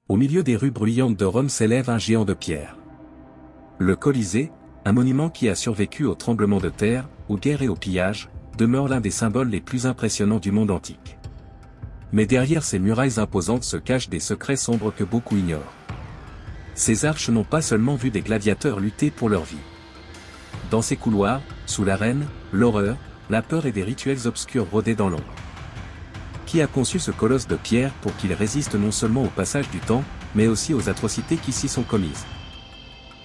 Au milieu des rues bruyantes de Rome s'élève un géant de pierre. Le Colisée, un monument qui a survécu aux tremblements de terre, aux guerres et aux pillages, demeure l'un des symboles les plus impressionnants du monde antique. Mais derrière ces murailles imposantes se cachent des secrets sombres que beaucoup ignorent. Ces arches n'ont pas seulement vu des gladiateurs lutter pour leur vie. Dans ces couloirs, sous l'arène, l'horreur, la peur et des rituels obscurs rôdaient dans l'ombre. Qui a conçu ce colosse de pierre pour qu'il résiste non seulement au passage du temps, mais aussi aux atrocités qui s'y sont commises?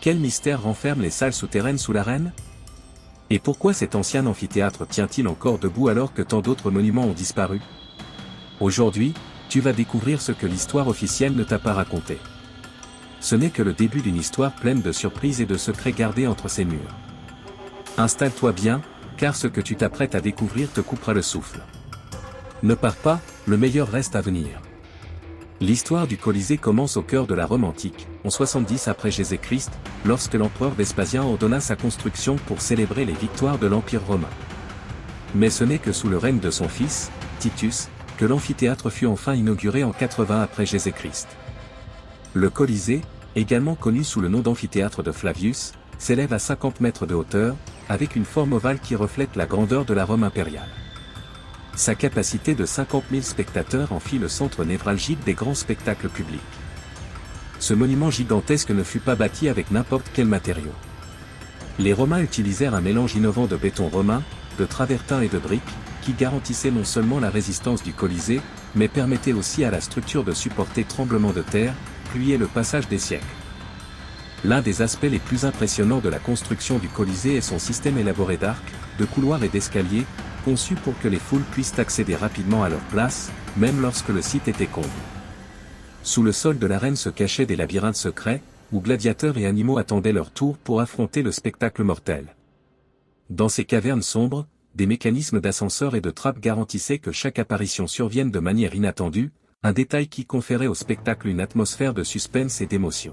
Quel mystère renferme les salles souterraines sous l'arène? Et pourquoi cet ancien amphithéâtre tient-il encore debout alors que tant d'autres monuments ont disparu? Aujourd'hui, tu vas découvrir ce que l'histoire officielle ne t'a pas raconté. Ce n'est que le début d'une histoire pleine de surprises et de secrets gardés entre ces murs. Installe-toi bien, car ce que tu t'apprêtes à découvrir te coupera le souffle. Ne pars pas, le meilleur reste à venir. L'histoire du Colisée commence au cœur de la Rome antique, en 70 après Jésus-Christ, lorsque l'empereur Vespasien ordonna sa construction pour célébrer les victoires de l'Empire romain. Mais ce n'est que sous le règne de son fils, Titus, que l'amphithéâtre fut enfin inauguré en 80 après Jésus-Christ. Le Colisée, également connu sous le nom d'amphithéâtre de Flavius, s'élève à 50 mètres de hauteur, avec une forme ovale qui reflète la grandeur de la Rome impériale. Sa capacité de 50 000 spectateurs en fit le centre névralgique des grands spectacles publics. Ce monument gigantesque ne fut pas bâti avec n'importe quel matériau. Les Romains utilisèrent un mélange innovant de béton romain, de travertin et de briques, qui garantissait non seulement la résistance du Colisée, mais permettait aussi à la structure de supporter tremblements de terre, pluie et le passage des siècles. L'un des aspects les plus impressionnants de la construction du Colisée est son système élaboré d'arcs, de couloirs et d'escaliers, conçu pour que les foules puissent accéder rapidement à leur place, même lorsque le site était comble. Sous le sol de l'arène se cachaient des labyrinthes secrets, où gladiateurs et animaux attendaient leur tour pour affronter le spectacle mortel. Dans ces cavernes sombres, des mécanismes d'ascenseur et de trappe garantissaient que chaque apparition survienne de manière inattendue, un détail qui conférait au spectacle une atmosphère de suspense et d'émotion.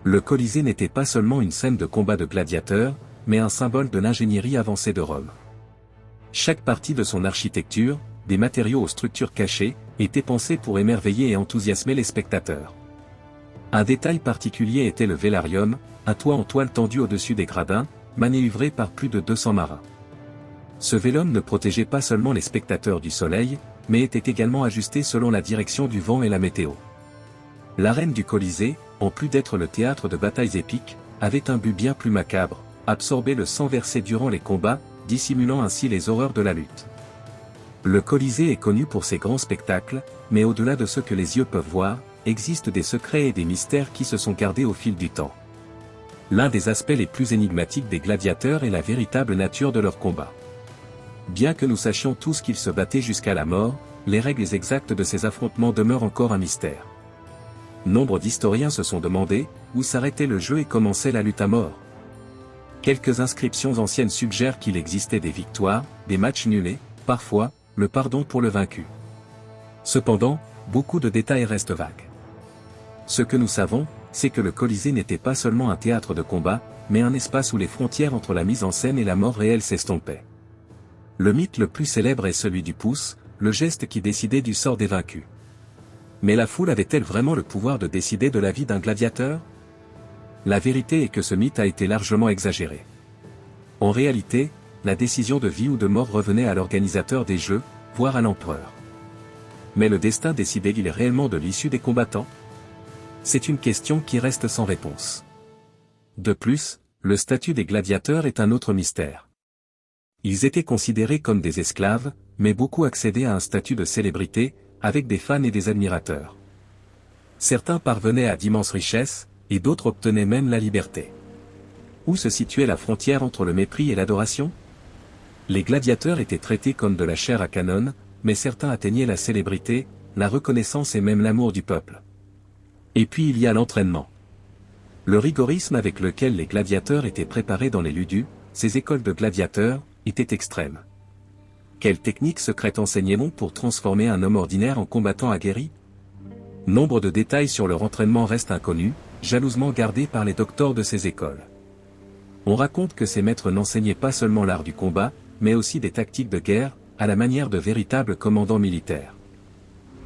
Le Colisée n'était pas seulement une scène de combat de gladiateurs, mais un symbole de l'ingénierie avancée de Rome. Chaque partie de son architecture, des matériaux aux structures cachées, était pensée pour émerveiller et enthousiasmer les spectateurs. Un détail particulier était le vélarium, un toit en toile tendu au-dessus des gradins, manœuvré par plus de 200 marins. Ce vélum ne protégeait pas seulement les spectateurs du soleil, mais était également ajusté selon la direction du vent et la météo. L'arène du Colisée, en plus d'être le théâtre de batailles épiques, avait un but bien plus macabre, absorber le sang versé durant les combats, dissimulant ainsi les horreurs de la lutte. Le Colisée est connu pour ses grands spectacles, mais au-delà de ce que les yeux peuvent voir, existent des secrets et des mystères qui se sont gardés au fil du temps. L'un des aspects les plus énigmatiques des gladiateurs est la véritable nature de leur combat. Bien que nous sachions tous qu'ils se battaient jusqu'à la mort, les règles exactes de ces affrontements demeurent encore un mystère. Nombre d'historiens se sont demandé où s'arrêtait le jeu et commençait la lutte à mort. Quelques inscriptions anciennes suggèrent qu'il existait des victoires, des matchs nuls et, parfois, le pardon pour le vaincu. Cependant, beaucoup de détails restent vagues. Ce que nous savons, c'est que le Colisée n'était pas seulement un théâtre de combat, mais un espace où les frontières entre la mise en scène et la mort réelle s'estompaient. Le mythe le plus célèbre est celui du pouce, le geste qui décidait du sort des vaincus. Mais la foule avait-elle vraiment le pouvoir de décider de la vie d'un gladiateur? La vérité est que ce mythe a été largement exagéré. En réalité, la décision de vie ou de mort revenait à l'organisateur des jeux, voire à l'empereur. Mais le destin décidait-il réellement de l'issue des combattants? C'est une question qui reste sans réponse. De plus, le statut des gladiateurs est un autre mystère. Ils étaient considérés comme des esclaves, mais beaucoup accédaient à un statut de célébrité, avec des fans et des admirateurs. Certains parvenaient à d'immenses richesses, et d'autres obtenaient même la liberté. Où se situait la frontière entre le mépris et l'adoration? Les gladiateurs étaient traités comme de la chair à canon, mais certains atteignaient la célébrité, la reconnaissance et même l'amour du peuple. Et puis il y a l'entraînement. Le rigorisme avec lequel les gladiateurs étaient préparés dans les ludus, ces écoles de gladiateurs, était extrême. Quelle technique secrète enseignait-on pour transformer un homme ordinaire en combattant aguerri? Nombre de détails sur leur entraînement restent inconnus, jalousement gardés par les docteurs de ces écoles. On raconte que ces maîtres n'enseignaient pas seulement l'art du combat, mais aussi des tactiques de guerre, à la manière de véritables commandants militaires.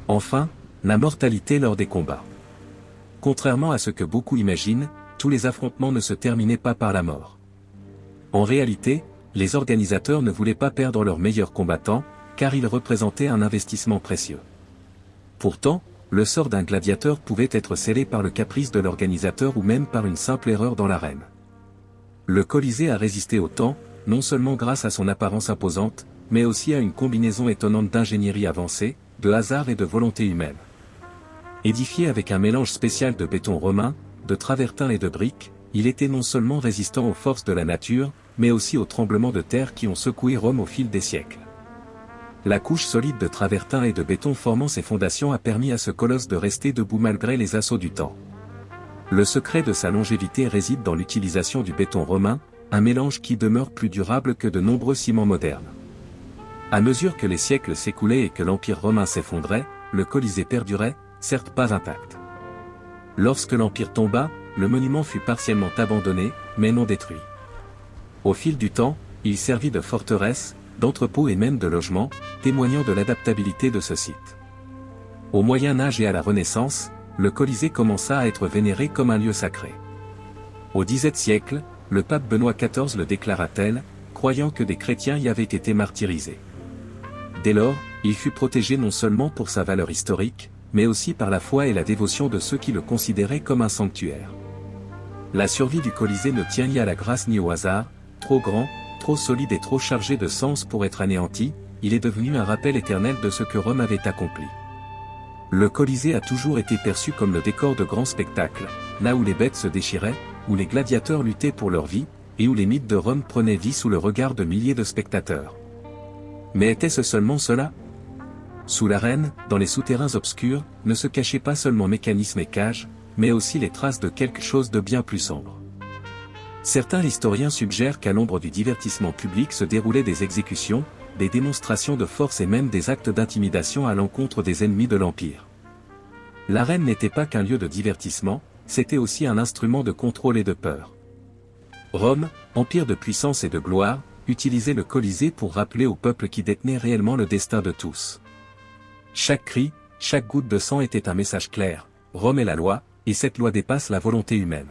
Enfin, la mortalité lors des combats. Contrairement à ce que beaucoup imaginent, tous les affrontements ne se terminaient pas par la mort. En réalité, les organisateurs ne voulaient pas perdre leurs meilleurs combattants, car ils représentaient un investissement précieux. Pourtant, le sort d'un gladiateur pouvait être scellé par le caprice de l'organisateur ou même par une simple erreur dans l'arène. Le Colisée a résisté au temps, non seulement grâce à son apparence imposante, mais aussi à une combinaison étonnante d'ingénierie avancée, de hasard et de volonté humaine. Édifié avec un mélange spécial de béton romain, de travertin et de briques, il était non seulement résistant aux forces de la nature, mais aussi aux tremblements de terre qui ont secoué Rome au fil des siècles. La couche solide de travertin et de béton formant ses fondations a permis à ce colosse de rester debout malgré les assauts du temps. Le secret de sa longévité réside dans l'utilisation du béton romain, un mélange qui demeure plus durable que de nombreux ciments modernes. À mesure que les siècles s'écoulaient et que l'Empire romain s'effondrait, le Colisée perdurait, certes pas intact. Lorsque l'Empire tomba, le monument fut partiellement abandonné, mais non détruit. Au fil du temps, il servit de forteresse, d'entrepôt et même de logement, témoignant de l'adaptabilité de ce site. Au Moyen Âge et à la Renaissance, le Colisée commença à être vénéré comme un lieu sacré. Au XVIIe siècle, le pape Benoît XIV le déclara tel, croyant que des chrétiens y avaient été martyrisés. Dès lors, il fut protégé non seulement pour sa valeur historique, mais aussi par la foi et la dévotion de ceux qui le considéraient comme un sanctuaire. La survie du Colisée ne tient ni à la grâce ni au hasard, trop grand, trop solide et trop chargé de sens pour être anéanti, il est devenu un rappel éternel de ce que Rome avait accompli. Le Colisée a toujours été perçu comme le décor de grands spectacles, là où les bêtes se déchiraient, où les gladiateurs luttaient pour leur vie, et où les mythes de Rome prenaient vie sous le regard de milliers de spectateurs. Mais était-ce seulement cela ? Sous l'arène, dans les souterrains obscurs, ne se cachaient pas seulement mécanismes et cages, mais aussi les traces de quelque chose de bien plus sombre. Certains historiens suggèrent qu'à l'ombre du divertissement public se déroulaient des exécutions, des démonstrations de force et même des actes d'intimidation à l'encontre des ennemis de l'Empire. L'arène n'était pas qu'un lieu de divertissement, c'était aussi un instrument de contrôle et de peur. Rome, empire de puissance et de gloire, utilisait le Colisée pour rappeler au peuple qui détenait réellement le destin de tous. Chaque cri, chaque goutte de sang était un message clair, Rome est la loi, et cette loi dépasse la volonté humaine.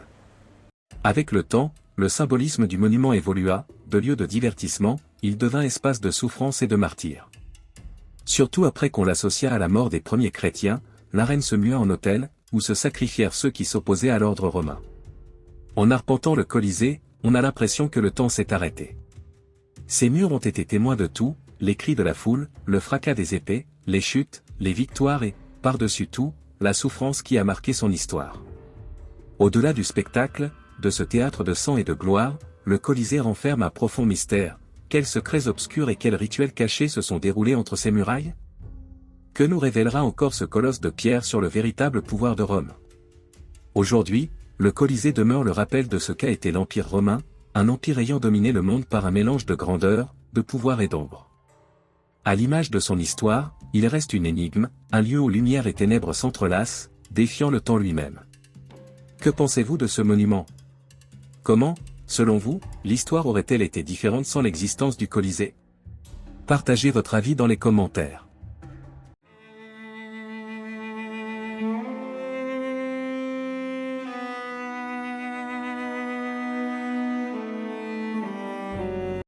Avec le temps, le symbolisme du monument évolua, de lieu de divertissement, il devint espace de souffrance et de martyr. Surtout après qu'on l'associa à la mort des premiers chrétiens, l'arène se mua en autel, où se sacrifièrent ceux qui s'opposaient à l'ordre romain. En arpentant le Colisée, on a l'impression que le temps s'est arrêté. Ces murs ont été témoins de tout, les cris de la foule, le fracas des épées, les chutes, les victoires et, par-dessus tout, la souffrance qui a marqué son histoire. Au-delà du spectacle, de ce théâtre de sang et de gloire, le Colisée renferme un profond mystère. Quels secrets obscurs et quels rituels cachés se sont déroulés entre ces murailles ? Que nous révélera encore ce colosse de pierre sur le véritable pouvoir de Rome ? Aujourd'hui, le Colisée demeure le rappel de ce qu'a été l'Empire romain, un empire ayant dominé le monde par un mélange de grandeur, de pouvoir et d'ombre. À l'image de son histoire, il reste une énigme, un lieu où lumière et ténèbres s'entrelacent, défiant le temps lui-même. Que pensez-vous de ce monument ? Comment, selon vous, l'histoire aurait-elle été différente sans l'existence du Colisée ? Partagez votre avis dans les commentaires.